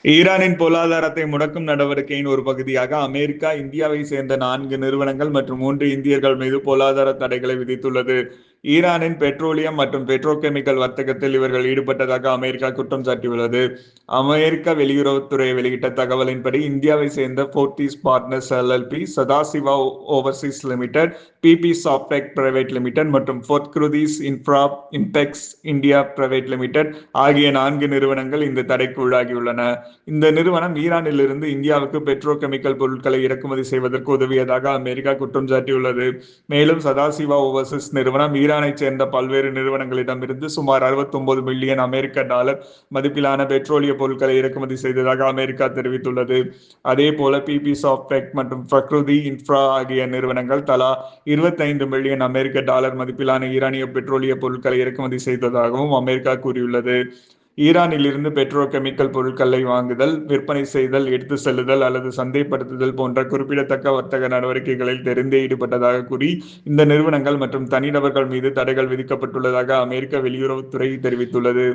ஈரானின் பொருளாதாரத்தை முடக்கும் நடவடிக்கையின் ஒரு பகுதியாக அமெரிக்கா இந்தியாவை சேர்ந்த 4 நிறுவனங்கள் மற்றும் 3 இந்தியர்கள் மீது பொருளாதார தடைகளை விதித்துள்ளது. ஈரானின் பெட்ரோலியம் மற்றும் பெட்ரோகெமிக்கல் வர்த்தகத்தில் இவர்கள் ஈடுபட்டதாக அமெரிக்கா குற்றம் சாட்டியுள்ளது. அமெரிக்க வெளியுறவுத்துறை வெளியிட்ட தகவலின்படி இந்தியாவை சேர்ந்த Fortis partners LLP, Sadashiva overseas limited, BP Softech private limited மற்றும் ஃபோர்த்குருதீஸ் infra impex India private limited ஆகிய 4 நிறுவனங்கள் இந்த தடைக்கு உள்ளாகியுள்ளன. இந்த நிறுவனம் ஈரானிலிருந்து இந்தியாவுக்கு பெட்ரோகெமிக்கல் பொருட்களை இறக்குமதி செய்வதற்கு உதவியதாக அமெரிக்கா குற்றம் சாட்டியுள்ளது. மேலும் சதாசிவா ஓவர்சீஸ் நிறுவனம் ஈரானைச் சேர்ந்த பல்வேறு நிறுவனங்களிடமிருந்து சுமார் 69 மில்லியன் அமெரிக்க டாலர் மதிப்பிலான பெட்ரோலிய பொருட்களை இறக்குமதி செய்ததாக அமெரிக்கா தெரிவித்துள்ளது. அதேபோல பிபி சாப்டெக் மற்றும் ஃபக்ருதி இன்ஃப்ரா ஆகிய நிறுவனங்கள் தலா 25 மில்லியன் அமெரிக்க டாலர் மதிப்பிலான ஈரானிய பெட்ரோலிய பொருட்களை இறக்குமதி செய்ததாகவும் அமெரிக்கா கூறியுள்ளது. ஈரானிலிருந்து பெட்ரோகெமிக்கல் பொருட்களை வாங்குதல், விற்பனை செய்தல், எடுத்து செல்லுதல் அல்லது சந்தைப்படுத்துதல் போன்ற குறிப்பிடத்தக்க வர்த்தக நடவடிக்கைகளில் தெரிந்தே ஈடுபட்டதாக கூறி இந்த நிறுவனங்கள் மற்றும் தனிநபர்கள் மீது தடைகள் விதிக்கப்பட்டுள்ளதாக அமெரிக்க வெளியுறவுத்துறை தெரிவித்துள்ளது.